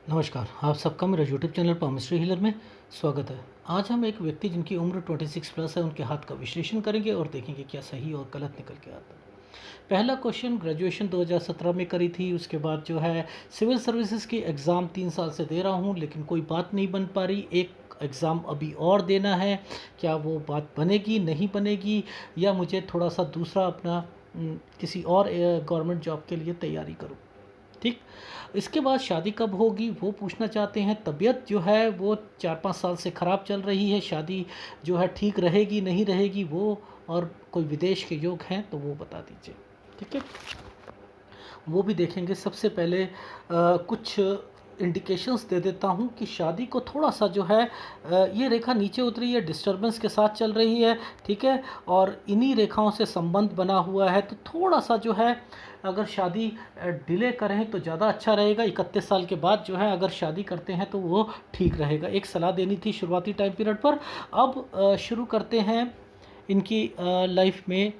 नमस्कार, आप सबका मेरे यूट्यूब चैनल पामिस्ट्री हीलर में स्वागत है। आज हम एक व्यक्ति जिनकी उम्र 26 प्लस है उनके हाथ का विश्लेषण करेंगे और देखेंगे क्या सही और गलत निकल के आता है। पहला क्वेश्चन, ग्रेजुएशन 2017 में करी थी, उसके बाद जो है सिविल सर्विसेज की एग्ज़ाम 3 साल से दे रहा हूँ लेकिन कोई बात नहीं बन पा रही। एक एग्ज़ाम अभी और देना है, क्या वो बात बनेगी नहीं बनेगी, या मुझे थोड़ा सा दूसरा अपना किसी और गवर्नमेंट जॉब के लिए तैयारी करूँ। ठीक। इसके बाद शादी कब होगी वो पूछना चाहते हैं। तबीयत जो है वो 4-5 साल से ख़राब चल रही है, शादी जो है ठीक रहेगी नहीं रहेगी वो, और कोई विदेश के योग हैं तो वो बता दीजिए। ठीक है, वो भी देखेंगे। सबसे पहले कुछ इंडिकेशंस दे देता हूँ कि शादी को थोड़ा सा जो है ये रेखा नीचे उतरी है, डिस्टरबेंस के साथ चल रही है। ठीक है, और इन्हीं रेखाओं से संबंध बना हुआ है, तो थोड़ा सा जो है अगर शादी डिले करें तो ज़्यादा अच्छा रहेगा। 31 साल के बाद जो है अगर शादी करते हैं तो वो ठीक रहेगा। एक सलाह देनी थी शुरुआती टाइम पीरियड पर। अब शुरू करते हैं इनकी लाइफ में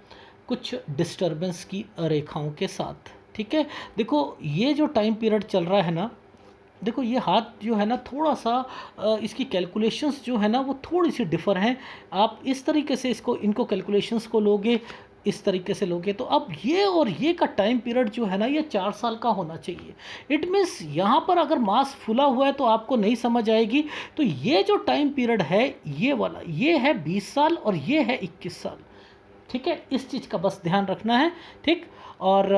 कुछ डिस्टरबेंस की रेखाओं के साथ। ठीक है, देखो ये जो टाइम पीरियड चल रहा है ना, देखो ये हाथ जो है ना थोड़ा सा इसकी कैलकुलेशंस जो है ना वो थोड़ी सी डिफ़र हैं। आप इस तरीके से इसको इनको कैलकुलेशंस को लोगे, इस तरीके से लोगे तो अब ये और ये का टाइम पीरियड जो है ना ये 4 साल का होना चाहिए। इट मीन्स यहाँ पर अगर मास फुला हुआ है तो आपको नहीं समझ आएगी। तो ये जो टाइम पीरियड है ये वाला, ये है 20 साल और ये है 21 साल। ठीक है, इस चीज़ का बस ध्यान रखना है। ठीक, और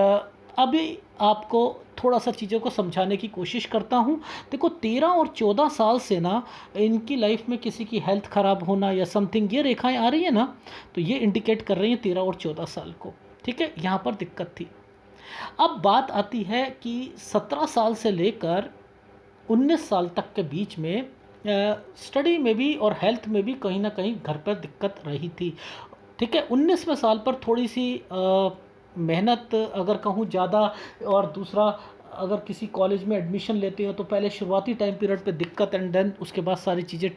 अभी आपको थोड़ा सा चीज़ों को समझाने की कोशिश करता हूँ। देखो 13 और 14 साल से ना इनकी लाइफ में किसी की हेल्थ ख़राब होना या समथिंग, ये रेखाएं आ रही हैं ना, तो ये इंडिकेट कर रही हैं 13 और 14 साल को। ठीक है, यहाँ पर दिक्कत थी। अब बात आती है कि 17 साल से लेकर 19 साल तक के बीच में स्टडी में भी और हेल्थ में भी कहीं ना कहीं घर पर दिक्कत रही थी। ठीक है, 19वें साल पर थोड़ी सी मेहनत अगर कहूँ ज़्यादा, और दूसरा अगर किसी कॉलेज में एडमिशन लेते हो तो पहले शुरुआती टाइम पीरियड पे दिक्कत एंड देन उसके बाद सारी चीज़ें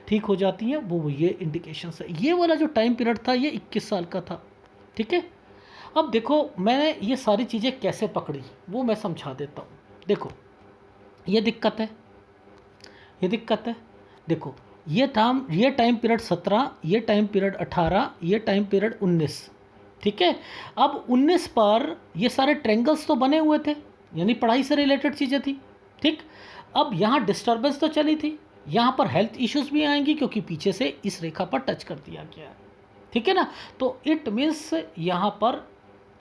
ठीक हो जाती हैं। वो ये इंडिकेशंस है। ये वाला जो टाइम पीरियड था ये 21 साल का था। ठीक है, अब देखो मैंने ये सारी चीज़ें कैसे पकड़ी वो मैं समझा देता हूँ। देखो ये दिक्कत है, ये दिक्कत है। देखो ये टाइम पीरियड 17, ये टाइम पीरियड 18, ये टाइम पीरियड 19। ठीक है, अब 19 पर ये सारे ट्रेंगल्स तो बने हुए थे, यानी पढ़ाई से रिलेटेड चीज़ें थी। ठीक, अब यहाँ डिस्टर्बेंस तो चली थी, यहाँ पर हेल्थ इश्यूज भी आएंगी क्योंकि पीछे से इस रेखा पर टच कर दिया गया है। ठीक है ना, तो इट मीन्स यहाँ पर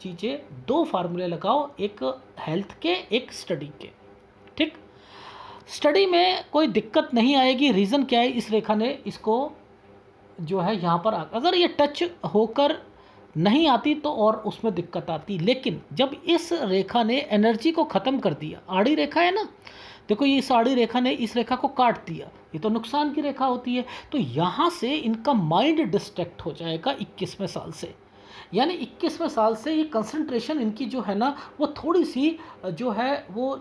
चीज़ें दो फार्मूले लगाओ, एक हेल्थ के एक स्टडी के। ठीक, स्टडी में कोई दिक्कत नहीं आएगी। रीज़न क्या है, इस रेखा ने इसको जो है यहाँ पर अगर ये टच होकर नहीं आती तो और उसमें दिक्कत आती, लेकिन जब इस रेखा ने एनर्जी को ख़त्म कर दिया, आड़ी रेखा है ना, देखो ये इस आड़ी रेखा ने इस रेखा को काट दिया, ये तो नुकसान की रेखा होती है। तो यहाँ से इनका माइंड डिस्ट्रैक्ट हो जाएगा 21वें साल से, यानी 21वें साल से ये कंसंट्रेशन इनकी जो है ना वो थोड़ी सी जो है वो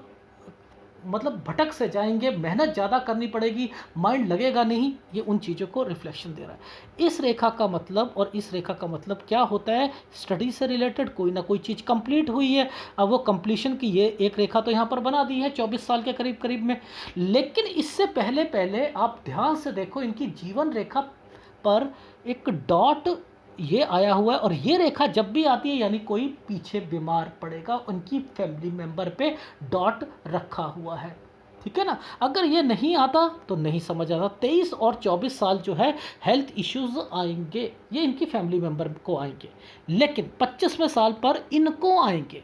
मतलब भटक से जाएंगे, मेहनत ज़्यादा करनी पड़ेगी, माइंड लगेगा नहीं। ये उन चीज़ों को रिफ्लेक्शन दे रहा है। इस रेखा का मतलब और इस रेखा का मतलब क्या होता है, स्टडी से रिलेटेड कोई ना कोई चीज़ कंप्लीट हुई है। अब वो कंप्लीशन की ये एक रेखा तो यहाँ पर बना दी है 24 साल के करीब करीब में, लेकिन इससे पहले पहले आप ध्यान से देखो इनकी जीवन रेखा पर एक डॉट ये आया हुआ है, और ये रेखा जब भी आती है यानी कोई पीछे बीमार पड़ेगा, उनकी फैमिली मेंबर पे डॉट रखा हुआ है। ठीक है ना, अगर ये नहीं आता तो नहीं समझ आता। 23 और 24 साल जो है हेल्थ इश्यूज आएंगे, ये इनकी फैमिली मेंबर को आएंगे, लेकिन 25वें साल पर इनको आएंगे।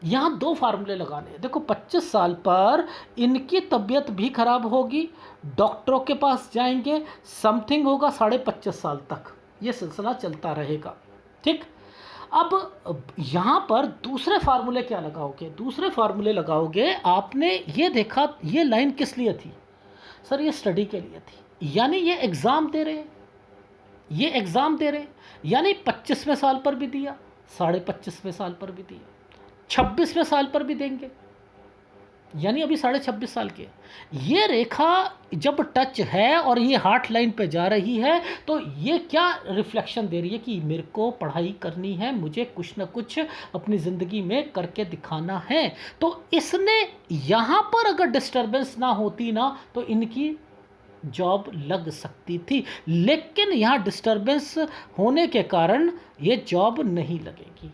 यहाँ दो फार्मूले लगाने हैं। देखो 25 साल पर इनकी तबीयत भी खराब होगी, डॉक्टरों के पास जाएंगे, समथिंग होगा 25.5 साल तक ये सिलसिला चलता रहेगा। ठीक, अब यहाँ पर दूसरे फार्मूले क्या लगाओगे, दूसरे फार्मूले लगाओगे। आपने ये देखा ये लाइन किस लिए थी, सर ये स्टडी के लिए थी, यानी ये एग्ज़ाम दे रहे हैं, ये एग्ज़ाम दे रहे हैं, यानी 25वें साल पर भी दिया, 25.5वें साल पर भी दिया, 26वें साल पर भी देंगे। यानी अभी 26.5 साल के। ये रेखा जब टच है और ये हार्ट लाइन पे जा रही है तो ये क्या रिफ्लेक्शन दे रही है कि मेरे को पढ़ाई करनी है, मुझे कुछ ना कुछ अपनी ज़िंदगी में करके दिखाना है। तो इसने यहाँ पर अगर डिस्टरबेंस ना होती ना तो इनकी जॉब लग सकती थी, लेकिन यहाँ डिस्टरबेंस होने के कारण ये जॉब नहीं लगेगी।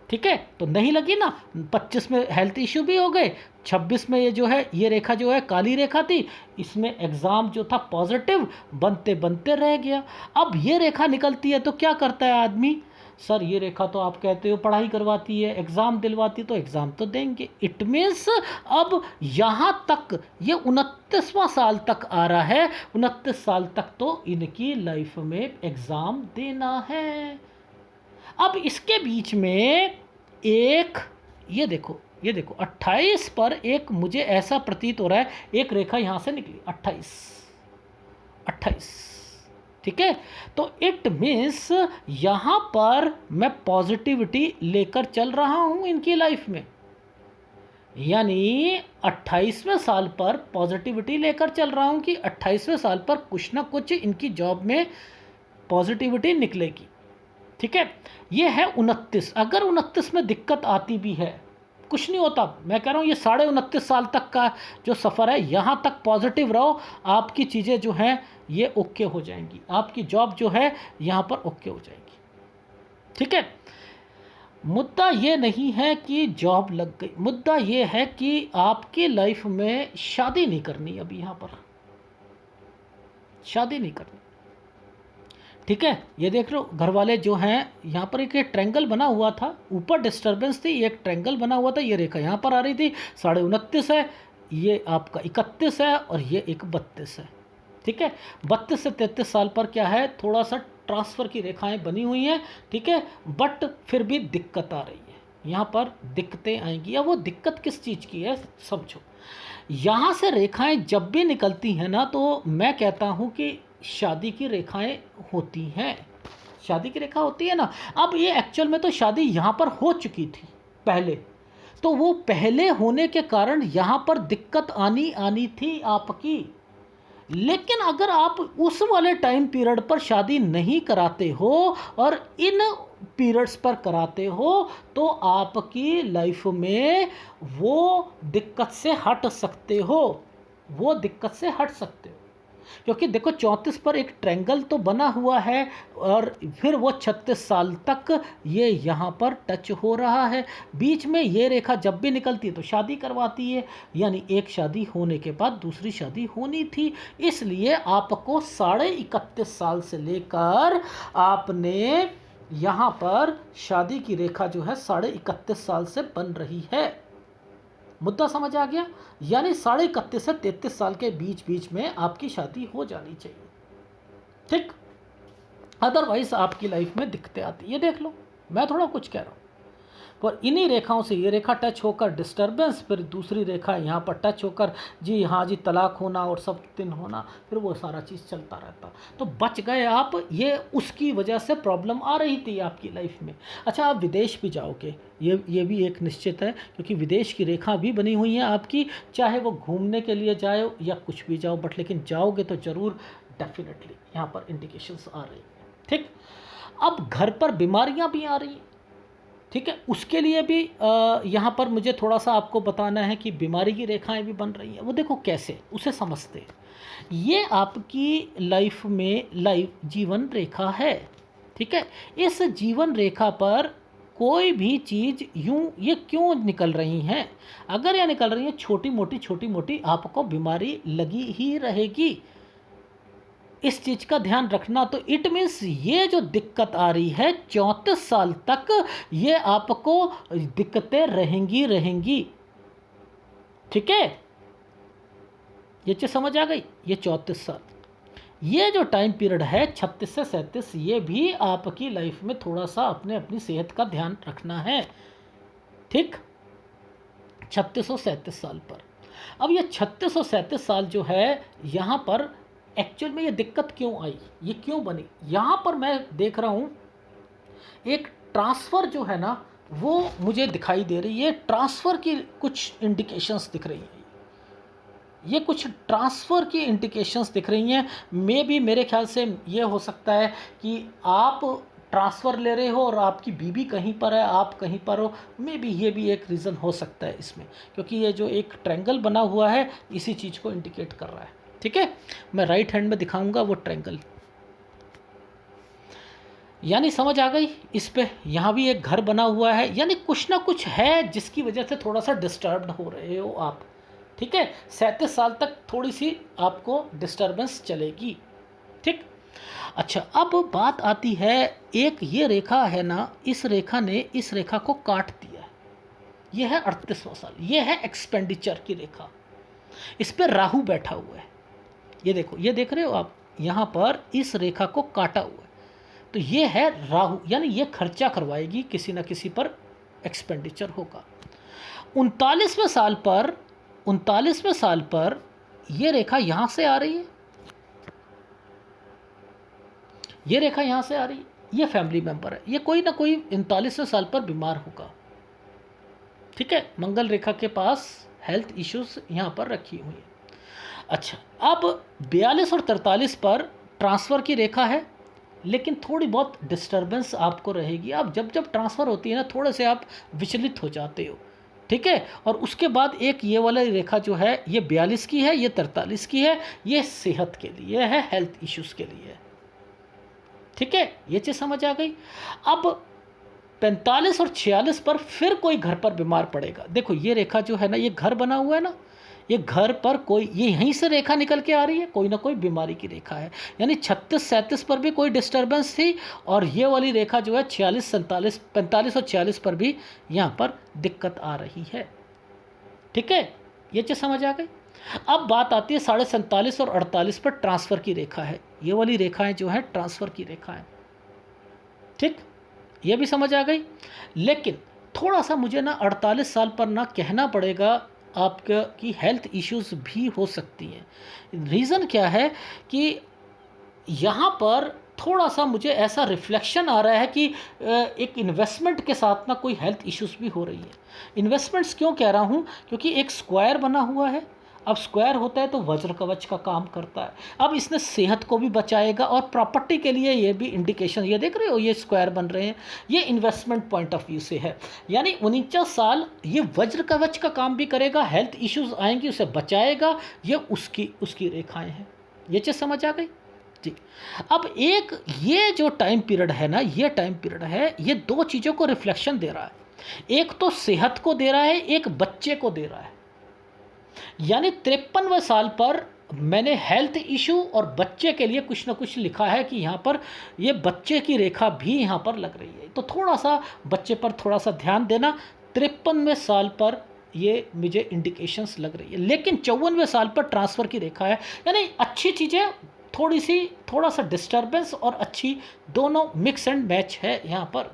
ठीक है, तो नहीं लगी ना। 25 में हेल्थ इश्यू भी हो गए, 26 में ये जो है ये रेखा जो है काली रेखा थी, इसमें एग्ज़ाम जो था पॉजिटिव बनते बनते रह गया। अब ये रेखा निकलती है तो क्या करता है आदमी, सर ये रेखा तो आप कहते हो पढ़ाई करवाती है, एग्ज़ाम दिलवाती, तो एग्ज़ाम तो देंगे। इट मीन्स अब यहाँ तक ये 29वां साल तक आ रहा है, 29 साल तक तो इनकी लाइफ में एग्ज़ाम देना है। अब इसके बीच में एक ये देखो 28 पर एक मुझे ऐसा प्रतीत हो रहा है एक रेखा यहाँ से निकली 28। ठीक है, तो इट मीन्स यहाँ पर मैं पॉजिटिविटी लेकर चल रहा हूँ इनकी लाइफ में, यानी 28वें साल पर पॉजिटिविटी लेकर चल रहा हूँ कि 28वें साल पर कुछ ना कुछ इनकी जॉब में पॉजिटिविटी निकलेगी। ठीक है, ये है 29। अगर 29 में दिक्कत आती भी है कुछ नहीं होता, मैं कह रहा हूँ ये 29.5 साल तक का जो सफ़र है यहाँ तक पॉजिटिव रहो, आपकी चीज़ें जो हैं ये ओके हो जाएंगी, आपकी जॉब जो है यहाँ पर ओके हो जाएगी। ठीक है, मुद्दा ये नहीं है कि जॉब लग गई, मुद्दा ये है कि आपकी लाइफ में शादी नहीं करनी, अभी यहाँ पर शादी नहीं करनी। ठीक है, ये देख लो घर वाले जो हैं यहाँ पर एक ट्रायंगल बना हुआ था, ऊपर डिस्टरबेंस थी, एक ट्रायंगल बना हुआ था, ये रेखा यहाँ पर आ रही थी, 29.5 है, ये आपका 31 है और ये एक 32 है। ठीक है, 32 से 33 साल पर क्या है, थोड़ा सा ट्रांसफ़र की रेखाएं बनी हुई हैं। ठीक है, बट फिर भी दिक्कत आ रही है, यहाँ पर दिक्कतें आएंगी। अब वो दिक्कत किस चीज़ की है समझो, यहाँ से रेखाएं जब भी निकलती हैं ना तो मैं कहता हूँ कि शादी की रेखाएं होती हैं, शादी की रेखा होती है ना। अब ये एक्चुअल में तो शादी यहाँ पर हो चुकी थी पहले, तो वो पहले होने के कारण यहाँ पर दिक्कत आनी थी आपकी। लेकिन अगर आप उस वाले टाइम पीरियड पर शादी नहीं कराते हो और इन पीरियड्स पर कराते हो तो आपकी लाइफ में वो दिक्कत से हट सकते हो, वो दिक्कत से हट सकते हो। क्योंकि देखो 34 पर एक ट्रायंगल तो बना हुआ है और फिर वो 36 साल तक ये यहाँ पर टच हो रहा है। बीच में ये रेखा जब भी निकलती है तो शादी करवाती है, यानी एक शादी होने के बाद दूसरी शादी होनी थी। इसलिए आपको 31.5 साल से लेकर आपने यहाँ पर शादी की रेखा जो है 31.5 साल से बन रही है। मुद्दा समझ आ गया, यानी 31.5 से 33 साल के बीच में आपकी शादी हो जानी चाहिए। ठीक, अदरवाइज आपकी लाइफ में दिक्कतें आती, ये देख लो, मैं थोड़ा कुछ कह रहा हूँ। पर इन्हीं रेखाओं से ये रेखा टच होकर डिस्टरबेंस, फिर दूसरी रेखा यहाँ पर टच होकर जी हाँ जी तलाक होना और सब दिन होना, फिर वो सारा चीज़ चलता रहता। तो बच गए आप, ये उसकी वजह से प्रॉब्लम आ रही थी आपकी लाइफ में। अच्छा, आप विदेश भी जाओगे, ये भी एक निश्चित है, क्योंकि विदेश की रेखा भी बनी हुई है आपकी, चाहे वो घूमने के लिए जाओ या कुछ भी जाओ, बट लेकिन जाओगे तो ज़रूर, डेफिनेटली यहाँ पर इंडिकेशंस आ रही हैं। ठीक, अब घर पर बीमारियाँ भी आ रही हैं। ठीक है, उसके लिए भी यहाँ पर मुझे थोड़ा सा आपको बताना है कि बीमारी की रेखाएं भी बन रही हैं। वो देखो कैसे, उसे समझते हैं। ये आपकी लाइफ में जीवन रेखा है। ठीक है, इस जीवन रेखा पर कोई भी चीज़ यूँ ये क्यों निकल रही हैं, अगर ये निकल रही हैं छोटी मोटी आपको बीमारी लगी ही रहेगी। इस चीज़ का ध्यान रखना। तो इट मीन्स ये जो दिक्कत आ रही है 34 साल तक ये आपको दिक्कतें रहेंगी। ठीक है, ये चीज़ समझ आ गई। ये 34 साल, ये जो टाइम पीरियड है 36 से 37, ये भी आपकी लाइफ में थोड़ा सा अपनी सेहत का ध्यान रखना है। ठीक, 36 और 37 साल पर। अब ये 36 और 37 साल जो है यहाँ पर एक्चुअल में ये दिक्कत क्यों आई, ये क्यों बनी, यहाँ पर मैं देख रहा हूँ एक ट्रांसफ़र जो है ना वो मुझे दिखाई दे रही है। ट्रांसफ़र की कुछ इंडिकेशंस दिख रही हैं, ये कुछ ट्रांसफ़र की इंडिकेशंस दिख रही हैं। मे बी मेरे ख्याल से ये हो सकता है कि आप ट्रांसफ़र ले रहे हो और आपकी बीवी कहीं पर है, आप कहीं पर हो। मे बी ये भी एक रीज़न हो सकता है इसमें, क्योंकि ये जो एक ट्रायंगल बना हुआ है इसी चीज़ को इंडिकेट कर रहा है। ठीक है, मैं राइट हैंड में दिखाऊंगा वो ट्रायंगल, यानी समझ आ गई इस पे। यहाँ भी एक घर बना हुआ है, यानी कुछ ना कुछ है जिसकी वजह से थोड़ा सा डिस्टर्ब्ड हो रहे हो आप। ठीक है, 37 साल तक थोड़ी सी आपको डिस्टर्बेंस चलेगी। ठीक, अच्छा अब बात आती है, एक ये रेखा है ना, इस रेखा ने इस रेखा को काट दिया है। ये है 38वां साल, ये है एक्सपेंडिचर की रेखा, इस पर राहु बैठा हुआ है। ये देखो, ये देख रहे हो आप, यहाँ पर इस रेखा को काटा हुआ है, तो ये है राहु, यानी ये खर्चा करवाएगी, किसी ना किसी पर एक्सपेंडिचर होगा। 39वें साल पर ये रेखा यहाँ से आ रही है, ये रेखा यहाँ से आ रही है, ये फैमिली मेंबर है, ये कोई ना कोई 39वें साल पर बीमार होगा। ठीक है, मंगल रेखा के पास हेल्थ इश्यूज यहाँ पर रखी हुई है। अच्छा, अब 42 और 43 पर ट्रांसफ़र की रेखा है, लेकिन थोड़ी बहुत डिस्टरबेंस आपको रहेगी। आप जब जब ट्रांसफ़र होती है ना, थोड़े से आप विचलित हो जाते हो। ठीक है, और उसके बाद एक ये वाला रेखा जो है, ये 42 की है, ये 43 की है, ये सेहत के लिए है, हेल्थ इश्यूज़ के लिए है। ठीक है, ये चीज़ समझ आ गई। अब 45 और 46 पर फिर कोई घर पर बीमार पड़ेगा। देखो ये रेखा जो है ना, ये घर बना हुआ है ना, ये घर पर कोई, ये यहीं से रेखा निकल के आ रही है, कोई ना कोई बीमारी की रेखा है। यानी 36-37 पर भी कोई डिस्टर्बेंस थी, और ये वाली रेखा जो है 46-47 45 और 46 पर भी यहाँ पर दिक्कत आ रही है। ठीक है, ये चीज़ समझ आ गई। अब बात आती है 47.5 और 48 पर ट्रांसफ़र की रेखा है। ये वाली रेखाएं जो है ट्रांसफ़र की रेखाएं। ठीक, ये भी समझ आ गई। लेकिन थोड़ा सा मुझे ना 48 साल पर ना कहना पड़ेगा आपका कि हेल्थ इश्यूज़ भी हो सकती हैं। रीज़न क्या है कि यहाँ पर थोड़ा सा मुझे ऐसा रिफ्लेक्शन आ रहा है कि एक इन्वेस्टमेंट के साथ ना कोई हेल्थ इश्यूज़ भी हो रही है। इन्वेस्टमेंट्स क्यों कह रहा हूँ, क्योंकि एक स्क्वायर बना हुआ है। अब स्क्वायर होता है तो वज्र कवच का काम करता है। अब इसने सेहत को भी बचाएगा, और प्रॉपर्टी के लिए ये भी इंडिकेशन, ये देख रहे हो ये स्क्वायर बन रहे हैं, ये इन्वेस्टमेंट पॉइंट ऑफ व्यू से है। यानी 49 साल ये वज्र कवच का काम भी करेगा, हेल्थ इश्यूज़ आएंगी उसे बचाएगा, ये उसकी रेखाएँ हैं। ये चीज़ समझ आ गई जी। अब एक ये जो टाइम पीरियड है ना, ये टाइम पीरियड है, ये दो चीज़ों को रिफ्लेक्शन दे रहा है। एक तो सेहत को दे रहा है, एक बच्चे को दे रहा है। यानी 53वें साल पर मैंने हेल्थ इशू और बच्चे के लिए कुछ ना कुछ लिखा है कि यहाँ पर ये बच्चे की रेखा भी यहाँ पर लग रही है, तो थोड़ा सा बच्चे पर थोड़ा सा ध्यान देना। 53वें साल पर ये मुझे इंडिकेशंस लग रही है, लेकिन 54वें साल पर ट्रांसफ़र की रेखा है, यानी अच्छी चीज़ें, थोड़ा सा डिस्टर्बेंस और अच्छी, दोनों मिक्स एंड मैच है यहाँ पर।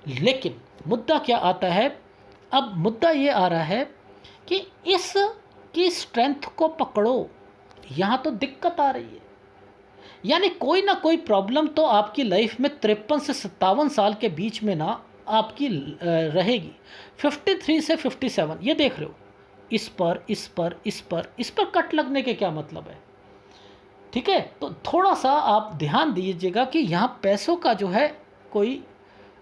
लेकिन मुद्दा क्या आता है, अब मुद्दा ये आ रहा है कि इस की स्ट्रेंथ को पकड़ो, यहाँ तो दिक्कत आ रही है। यानी कोई ना कोई प्रॉब्लम तो आपकी लाइफ में 53 से 57 साल के बीच में ना आपकी रहेगी। 53 से 57 ये देख रहे हो, इस पर कट लगने के क्या मतलब है। ठीक है, तो थोड़ा सा आप ध्यान दीजिएगा कि यहाँ पैसों का जो है कोई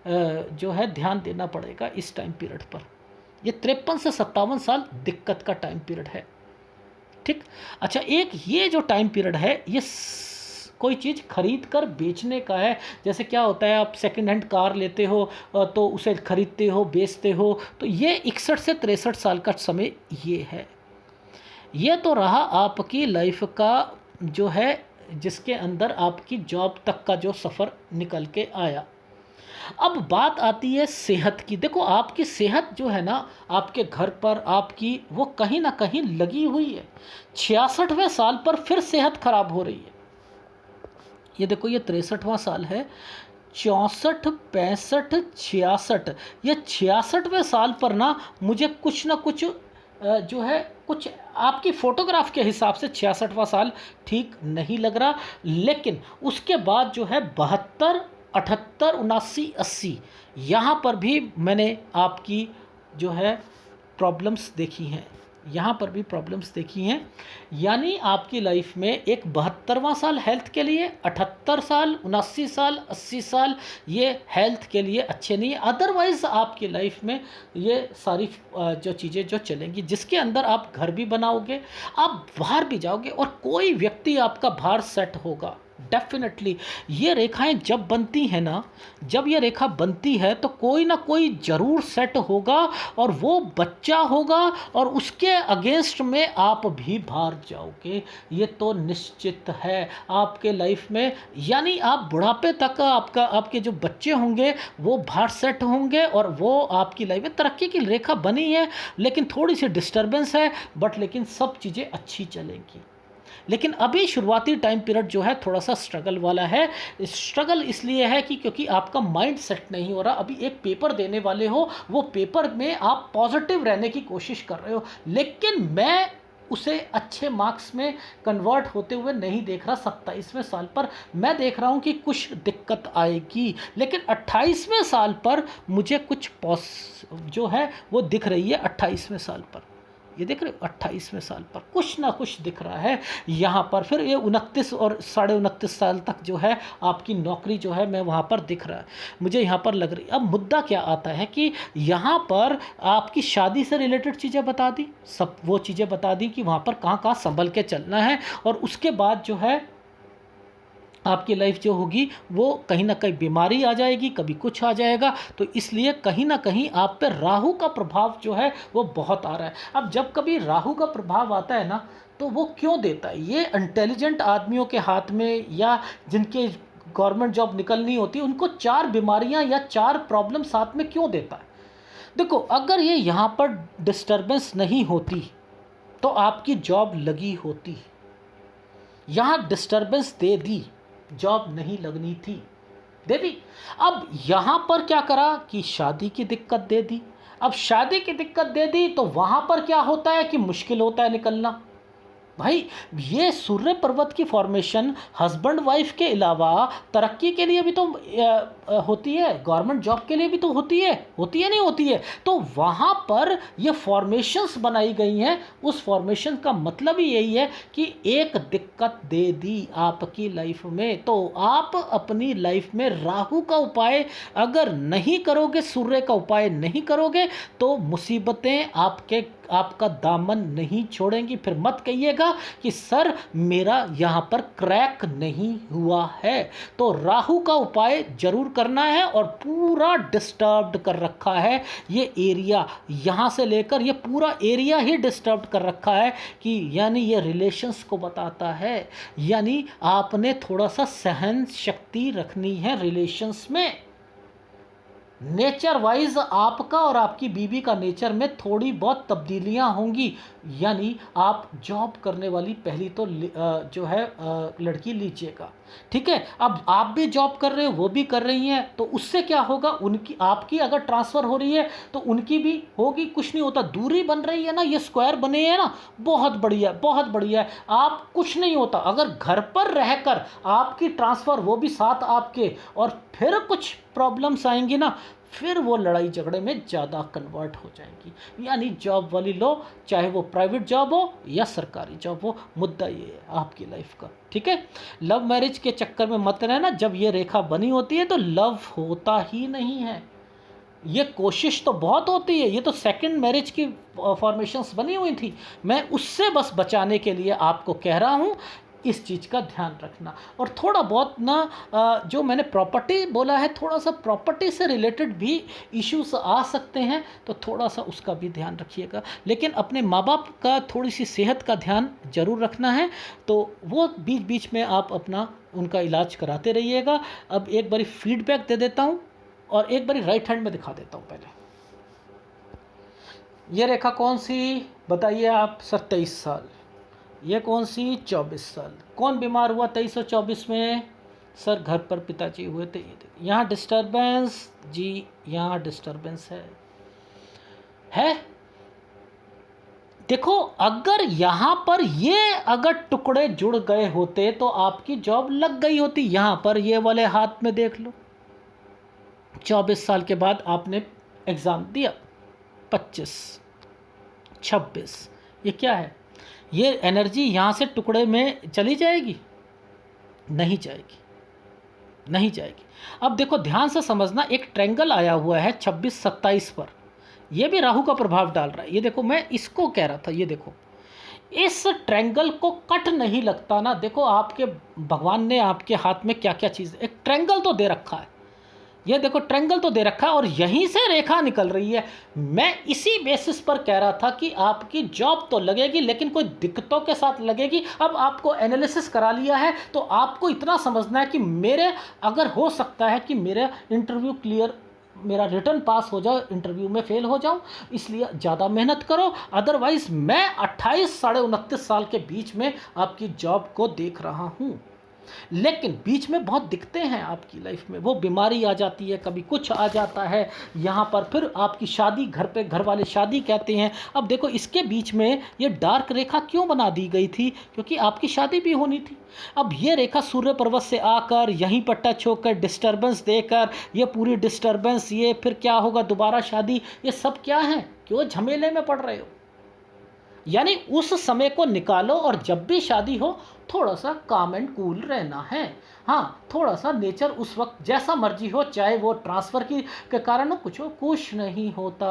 जो है ध्यान देना पड़ेगा इस टाइम पीरियड पर। ये 53 से 57 साल दिक्कत का टाइम पीरियड है। ठीक, अच्छा एक ये जो टाइम पीरियड है, ये कोई चीज़ खरीद कर बेचने का है। जैसे क्या होता है, आप सेकंड हैंड कार लेते हो तो उसे खरीदते हो, बेचते हो, तो ये 61 से 63 साल का समय ये है। ये तो रहा आपकी लाइफ का जो है, जिसके अंदर आपकी जॉब तक का जो सफ़र निकल के आया। अब बात आती है सेहत की। देखो आपकी सेहत जो है ना, आपके घर पर आपकी वो कहीं ना कहीं लगी हुई है। 66वें साल पर फिर सेहत खराब हो रही है। ये देखो, ये 63वां साल है, 64, 65, 66, ये 66वें साल पर ना मुझे कुछ ना कुछ जो है, कुछ आपकी फ़ोटोग्राफ के हिसाब से 66वां साल ठीक नहीं लग रहा। लेकिन उसके बाद जो है 72 78, 79, 80 यहाँ पर भी मैंने आपकी जो है प्रॉब्लम्स देखी हैं, यहाँ पर भी प्रॉब्लम्स देखी हैं। यानी आपकी लाइफ में एक 72वां साल हेल्थ के लिए, 78 साल, 79 साल, 80 साल ये हेल्थ के लिए अच्छे नहीं है। अदरवाइज़ आपकी लाइफ में ये सारी जो चीज़ें जो चलेंगी, जिसके अंदर आप घर भी बनाओगे, आप बाहर भी जाओगे और कोई व्यक्ति आपका बाहर सेट होगा डेफिनेटली। ये रेखाएं जब बनती हैं ना, जब ये रेखा बनती है तो कोई ना कोई ज़रूर सेट होगा और वो बच्चा होगा और उसके अगेंस्ट में आप भी बाहर जाओगे, ये तो निश्चित है आपके लाइफ में। यानी आप बुढ़ापे तक आपके जो बच्चे होंगे वो बाहर सेट होंगे और वो आपकी लाइफ में तरक्की की रेखा बनी है, लेकिन थोड़ी सी डिस्टर्बेंस है, बट लेकिन सब चीज़ें अच्छी चलेंगी। लेकिन अभी शुरुआती टाइम पीरियड जो है थोड़ा सा स्ट्रगल वाला है। स्ट्रगल इसलिए है कि क्योंकि आपका माइंड सेट नहीं हो रहा। अभी एक पेपर देने वाले हो, वो पेपर में आप पॉजिटिव रहने की कोशिश कर रहे हो, लेकिन मैं उसे अच्छे मार्क्स में कन्वर्ट होते हुए नहीं देख रहा 27वें साल पर। मैं देख रहा हूँ कि कुछ दिक्कत आएगी, लेकिन 28वें साल पर मुझे कुछ जो है वो दिख रही है। 28वें साल पर ये देख रहे हो, 28वें साल पर कुछ ना कुछ दिख रहा है यहाँ पर। फिर ये 29 और 29.5 साल तक जो है आपकी नौकरी जो है मैं वहाँ पर दिख रहा है, मुझे यहाँ पर लग रही। अब मुद्दा क्या आता है कि यहाँ पर आपकी शादी से रिलेटेड चीज़ें बता दी, सब वो चीज़ें बता दी कि वहाँ पर कहाँ कहाँ संभल के चलना है, और उसके बाद जो है आपकी लाइफ जो होगी वो कहीं ना कहीं बीमारी आ जाएगी, कभी कुछ आ जाएगा। तो इसलिए कहीं ना कहीं आप पे राहु का प्रभाव जो है वो बहुत आ रहा है। अब जब कभी राहु का प्रभाव आता है ना, तो वो क्यों देता है? ये इंटेलिजेंट आदमियों के हाथ में, या जिनके गवर्नमेंट जॉब निकलनी होती है, उनको 4 बीमारियां या 4 प्रॉब्लम साथ में क्यों देता है? देखो, अगर ये यहाँ पर डिस्टर्बेंस नहीं होती तो आपकी जॉब लगी होती। यहाँ डिस्टर्बेंस दे दी, जॉब नहीं लगनी थी, दे दी। अब यहाँ पर क्या करा कि शादी की दिक्कत दे दी। अब शादी की दिक्कत दे दी तो वहाँ पर क्या होता है कि मुश्किल होता है निकलना। भाई, ये सूर्य पर्वत की फॉर्मेशन हस्बैंड वाइफ के अलावा तरक्की के लिए भी तो होती है, गवर्नमेंट जॉब के लिए भी तो होती है नहीं होती है? तो वहाँ पर ये फॉर्मेशंस बनाई गई हैं। उस फॉर्मेशन का मतलब ही यही है कि एक दिक्कत दे दी आपकी लाइफ में, तो आप अपनी लाइफ में राहु का उपाय अगर नहीं करोगे, सूर्य का उपाय नहीं करोगे, तो मुसीबतें आपका दामन नहीं छोड़ेंगी। फिर मत कहिएगा कि सर मेरा यहाँ पर क्रैक नहीं हुआ है। तो राहु का उपाय जरूर करना है, और पूरा डिस्टर्ब्ड कर रखा है ये एरिया, यहाँ से लेकर ये पूरा एरिया ही डिस्टर्ब्ड कर रखा है कि यानी ये रिलेशंस को बताता है। यानी आपने थोड़ा सा सहन शक्ति रखनी है रिलेशंस में। नेचर वाइज आपका और आपकी बीवी का नेचर में थोड़ी बहुत तब्दीलियां होंगी। यानी आप जॉब करने वाली पहली तो जो है लड़की लीजिएगा, ठीक है? अब आप भी जॉब कर रहे हो, वो भी कर रही हैं, तो उससे क्या होगा, उनकी आपकी अगर ट्रांसफ़र हो रही है तो उनकी भी होगी। कुछ नहीं होता, दूरी बन रही है ना, ये स्क्वायर बने हैं ना, बहुत बढ़िया, बहुत बढ़िया है। आप कुछ नहीं होता, अगर घर पर रहकर आपकी ट्रांसफ़र, वो भी साथ आपके, और फिर कुछ प्रॉब्लम्स आएंगी ना, फिर वो लड़ाई झगड़े में ज़्यादा कन्वर्ट हो जाएंगी। यानी जॉब वाली लो, चाहे वो प्राइवेट जॉब हो या सरकारी जॉब हो, मुद्दा ये है आपकी लाइफ का, ठीक है? लव मैरिज के चक्कर में मत रहना। जब ये रेखा बनी होती है तो लव होता ही नहीं है। ये कोशिश तो बहुत होती है, ये तो सेकंड मैरिज की फॉर्मेशंस बनी हुई थी। मैं उससे बस बचाने के लिए आपको कह रहा हूँ, इस चीज़ का ध्यान रखना। और थोड़ा बहुत ना जो मैंने प्रॉपर्टी बोला है, थोड़ा सा प्रॉपर्टी से रिलेटेड भी इश्यूज आ सकते हैं, तो थोड़ा सा उसका भी ध्यान रखिएगा। लेकिन अपने माँ बाप का थोड़ी सी सेहत का ध्यान जरूर रखना है, तो वो बीच बीच में आप अपना उनका इलाज कराते रहिएगा। अब एक बारी फीडबैक दे देता हूँ और एक बारी राइट हैंड में दिखा देता हूँ। पहले ये रेखा कौन सी बताइए आप? सर 23 साल। ये कौन सी? 24 साल। कौन बीमार हुआ 23 और 24 में? सर घर पर पिताजी हुए थे। ये देखिए यहाँ डिस्टर्बेंस, जी यहाँ डिस्टर्बेंस है। देखो, अगर यहाँ पर ये अगर टुकड़े जुड़ गए होते तो आपकी जॉब लग गई होती। यहाँ पर ये वाले हाथ में देख लो, 24 साल के बाद आपने एग्ज़ाम दिया, 25, 26, ये क्या है? ये एनर्जी यहाँ से टुकड़े में चली जाएगी? नहीं जाएगी, नहीं जाएगी। अब देखो ध्यान से समझना, एक ट्रायंगल आया हुआ है 26-27 पर, ये भी राहु का प्रभाव डाल रहा है। ये देखो, मैं इसको कह रहा था, ये देखो इस ट्रायंगल को कट नहीं लगता ना। देखो आपके भगवान ने आपके हाथ में क्या क्या चीज़, एक ट्रायंगल तो दे रखा है, ये देखो ट्रायंगल तो दे रखा है और यहीं से रेखा निकल रही है। मैं इसी बेसिस पर कह रहा था कि आपकी जॉब तो लगेगी लेकिन कोई दिक्कतों के साथ लगेगी। अब आपको एनालिसिस करा लिया है तो आपको इतना समझना है कि मेरे, अगर हो सकता है कि मेरा इंटरव्यू क्लियर, मेरा रिटर्न पास हो जाए, इंटरव्यू में फेल हो जाऊं, इसलिए ज़्यादा मेहनत करो। अदरवाइज़ मैं 28 साढ़े 29 साल के बीच में आपकी जॉब को देख रहा हूं। लेकिन बीच में बहुत दिक्कतें हैं आपकी लाइफ में, वो बीमारी आ जाती है, कभी कुछ आ जाता है यहाँ पर, फिर आपकी शादी, घर पे घर वाले शादी कहते हैं। अब देखो इसके बीच में ये डार्क रेखा क्यों बना दी गई थी? क्योंकि आपकी शादी भी होनी थी। अब ये रेखा सूर्य पर्वत से आकर यहीं पर टच होकर डिस्टर्बेंस देकर, ये पूरी डिस्टर्बेंस, ये फिर क्या होगा, दोबारा शादी, ये सब क्या है? क्यों झमेले में पड़ रहे हो? यानी उस समय को निकालो और जब भी शादी हो थोड़ा सा काम एंड कूल रहना है। हाँ, थोड़ा सा नेचर उस वक्त जैसा मर्जी हो, चाहे वो ट्रांसफ़र की के कारण हो, कुछ नहीं होता,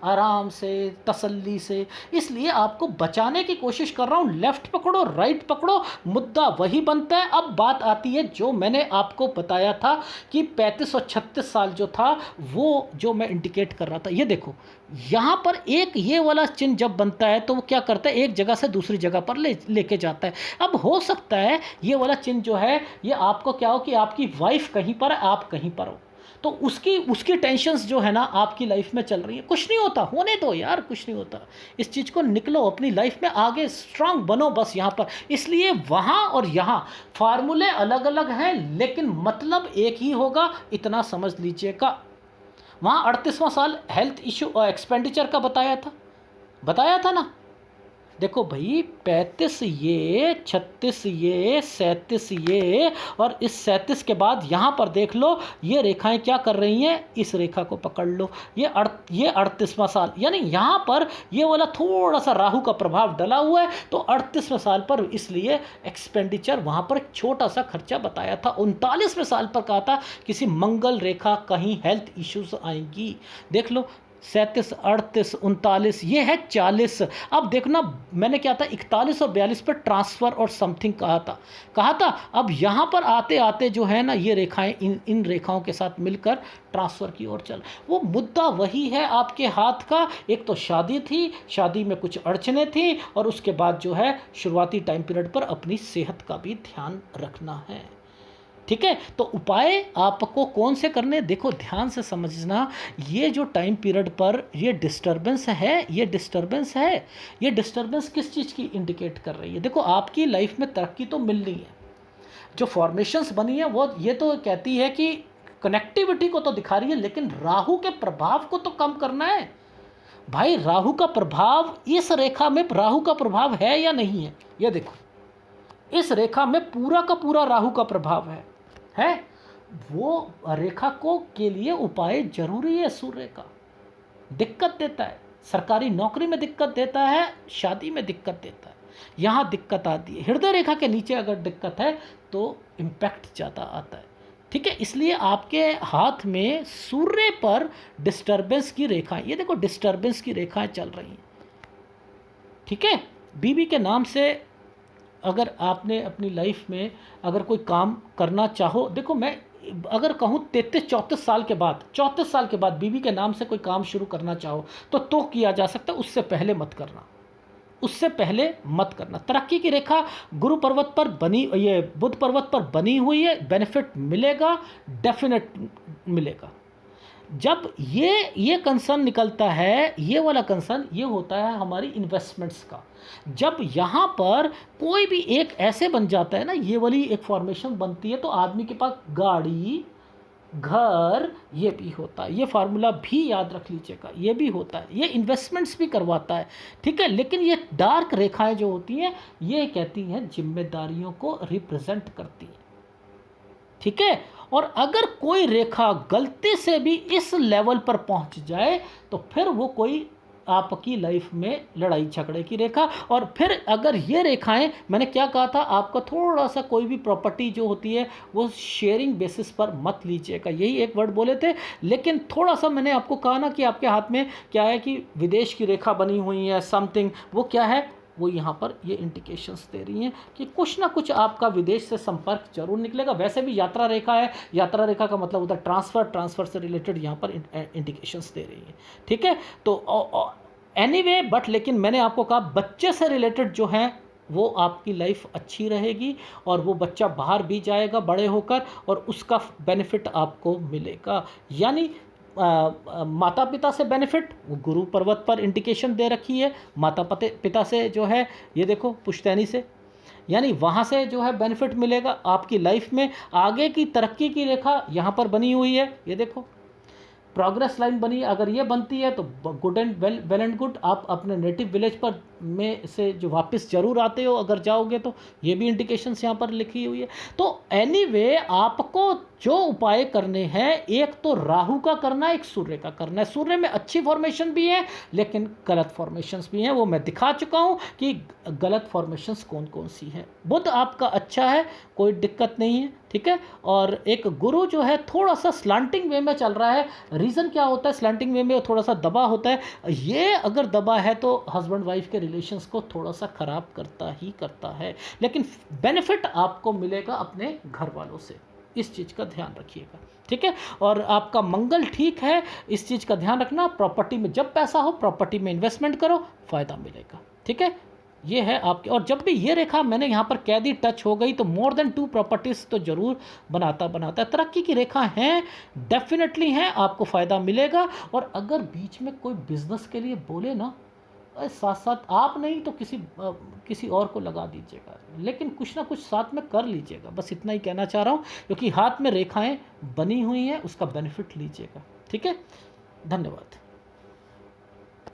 आराम से तसल्ली से। इसलिए आपको बचाने की कोशिश कर रहा हूँ। लेफ़्ट पकड़ो, राइट पकड़ो, मुद्दा वही बनता है। अब बात आती है जो मैंने आपको बताया था कि 35 और 36 साल जो था, वो जो मैं इंडिकेट कर रहा था, ये देखो यहाँ पर एक ये वाला चिन्ह जब बनता है तो वो क्या करता है, एक जगह से दूसरी जगह पर लेके जाता है। अब हो सकता है ये वाला चिन्ह जो है, ये आपको क्या हो कि आपकी वाइफ कहीं पर है, आप कहीं पर हो, तो उसकी टेंशन्स जो है ना आपकी लाइफ में चल रही है। कुछ नहीं होता, होने दो यार, कुछ नहीं होता। इस चीज़ को निकलो, अपनी लाइफ में आगे स्ट्रांग बनो बस यहाँ पर। इसलिए वहाँ और यहाँ फार्मूले अलग अलग हैं लेकिन मतलब एक ही होगा, इतना समझ लीजिएगा। वहाँ 38वां साल हेल्थ इशू और एक्सपेंडिचर का बताया था ना। देखो भाई, 35 ये, 36 ये, 37 ये, और इस 37 के बाद यहाँ पर देख लो ये रेखाएं क्या कर रही हैं, इस रेखा को पकड़ लो, ये 38वां साल, यानी यहाँ पर ये वाला थोड़ा सा राहु का प्रभाव डला हुआ है तो 38वें साल पर, इसलिए एक्सपेंडिचर वहाँ पर एक छोटा सा खर्चा बताया था। 39वें साल पर कहा था किसी मंगल रेखा, कहीं हेल्थ इश्यूज आएंगी। देख लो 37, 38, 39, ये है 40। अब देखना मैंने क्या था, 41 और 42 पर ट्रांसफ़र और समथिंग कहा था। अब यहाँ पर आते आते जो है ना, ये रेखाएं इन रेखाओं के साथ मिलकर ट्रांसफ़र की ओर चल, वो मुद्दा वही है आपके हाथ का। एक तो शादी थी, शादी में कुछ अड़चने थी, और उसके बाद जो है शुरुआती टाइम पीरियड पर अपनी सेहत का भी ध्यान रखना है। ठीक है, तो उपाय आपको कौन से करने, देखो ध्यान से समझना। ये जो टाइम पीरियड पर ये डिस्टर्बेंस है, ये डिस्टर्बेंस किस चीज़ की इंडिकेट कर रही है? देखो आपकी लाइफ में तरक्की तो मिलनी है, जो फॉर्मेशंस बनी है वो ये तो कहती है कि कनेक्टिविटी को तो दिखा रही है, लेकिन राहु के प्रभाव को तो कम करना है भाई। राहु का प्रभाव इस रेखा में, राहु का प्रभाव है या नहीं है? ये देखो इस रेखा में पूरा का पूरा राहु का प्रभाव है। वो रेखा को के लिए उपाय जरूरी है। सूर्य का दिक्कत देता है, सरकारी नौकरी में दिक्कत देता है, शादी में दिक्कत देता है, यहाँ दिक्कत आती है। हृदय रेखा के नीचे अगर दिक्कत है तो इम्पैक्ट ज़्यादा आता है। ठीक है, इसलिए आपके हाथ में सूर्य पर डिस्टर्बेंस की रेखाएं, ये देखो डिस्टर्बेंस की रेखाएं चल रही हैं। ठीक है, बीवी के नाम से अगर आपने अपनी लाइफ में अगर कोई काम करना चाहो, देखो मैं अगर कहूँ 33-34 साल के बाद, 34 साल के बाद बीवी के नाम से कोई काम शुरू करना चाहो तो किया जा सकता है, उससे पहले मत करना, उससे पहले मत करना। तरक्की की रेखा गुरु पर्वत पर बनी, ये बुध पर्वत पर बनी हुई है, बेनिफिट मिलेगा, डेफिनेट मिलेगा। जब ये कंसर्न निकलता है, ये वाला कंसर्न ये होता है हमारी इन्वेस्टमेंट्स का। जब यहाँ पर कोई भी एक ऐसे बन जाता है ना, ये वाली एक फॉर्मेशन बनती है, तो आदमी के पास गाड़ी, घर, ये भी होता है। ये फार्मूला भी याद रख लीजिएगा, ये भी होता है, ये इन्वेस्टमेंट्स भी करवाता है। ठीक है, लेकिन ये डार्क रेखाएं जो होती हैं ये कहती हैं जिम्मेदारियों को रिप्रेजेंट करती हैं। ठीक है, और अगर कोई रेखा गलती से भी इस लेवल पर पहुंच जाए तो फिर वो कोई आपकी लाइफ में लड़ाई झगड़े की रेखा। और फिर अगर ये रेखाएं, मैंने क्या कहा था आपको, थोड़ा सा कोई भी प्रॉपर्टी जो होती है वो शेयरिंग बेसिस पर मत लीजिएगा, यही एक वर्ड बोले थे। लेकिन थोड़ा सा मैंने आपको कहा ना कि आपके हाथ में क्या है कि विदेश की रेखा बनी हुई है समथिंग, वो क्या है, वो यहाँ पर ये इंडिकेशंस दे रही हैं कि कुछ ना कुछ आपका विदेश से संपर्क जरूर निकलेगा। वैसे भी यात्रा रेखा है, यात्रा रेखा का मतलब होता है ट्रांसफ़र, ट्रांसफ़र से रिलेटेड यहाँ पर इंडिकेशंस दे रही है। ठीक है, तो एनीवे बट लेकिन मैंने आपको कहा बच्चे से रिलेटेड जो है वो आपकी लाइफ अच्छी रहेगी और वो बच्चा बाहर भी जाएगा बड़े होकर और उसका बेनिफिट आपको मिलेगा। यानी माता पिता से बेनिफिट, वो गुरु पर्वत पर इंडिकेशन दे रखी है। माता पिता से जो है ये देखो पुश्तैनी से, यानी वहाँ से जो है बेनिफिट मिलेगा आपकी लाइफ में। आगे की तरक्की की रेखा यहाँ पर बनी हुई है, ये देखो प्रोग्रेस लाइन बनी है। अगर ये बनती है तो good and well and good, आप अपने नेटिव विलेज पर में से जो वापस जरूर आते हो अगर जाओगे तो, ये भी इंडिकेशंस यहाँ पर लिखी हुई है। तो एनीवे आपको जो उपाय करने हैं, एक तो राहु का करना है, एक सूर्य का करना है। सूर्य में अच्छी फॉर्मेशन भी है लेकिन गलत फॉर्मेशंस भी हैं, वो मैं दिखा चुका हूँ कि गलत फॉर्मेशंस कौन कौन सी है। बुध आपका अच्छा है, कोई दिक्कत नहीं है, ठीक है। और एक गुरु जो है थोड़ा सा स्लांटिंग वे में चल रहा है। रीज़न क्या होता है स्लांटिंग वे में, थोड़ा सा दबा होता है। ये अगर दबा है तो हस्बैंड वाइफ के रिलेशंस को थोड़ा सा ख़राब करता ही करता है, लेकिन बेनिफिट आपको मिलेगा अपने घर वालों से, इस चीज़ का ध्यान रखिएगा, ठीक है। और आपका मंगल ठीक है, इस चीज़ का ध्यान रखना। प्रॉपर्टी में जब पैसा हो प्रॉपर्टी में इन्वेस्टमेंट करो, फ़ायदा मिलेगा, ठीक है। ये है आपके, और जब भी ये रेखा मैंने यहाँ पर कह दी टच हो गई तो मोर देन 2 प्रॉपर्टीज़ तो ज़रूर बनाता है। तरक्की की रेखा हैं, डेफिनेटली हैं, आपको फ़ायदा मिलेगा। और अगर बीच में कोई बिजनेस के लिए बोले ना, साथ साथ आप नहीं तो किसी और को लगा दीजिएगा, लेकिन कुछ ना कुछ साथ में कर लीजिएगा, बस इतना ही कहना चाह रहा हूँ। क्योंकि हाथ में रेखाएं बनी हुई हैं, उसका बेनिफिट लीजिएगा, ठीक है। धन्यवाद।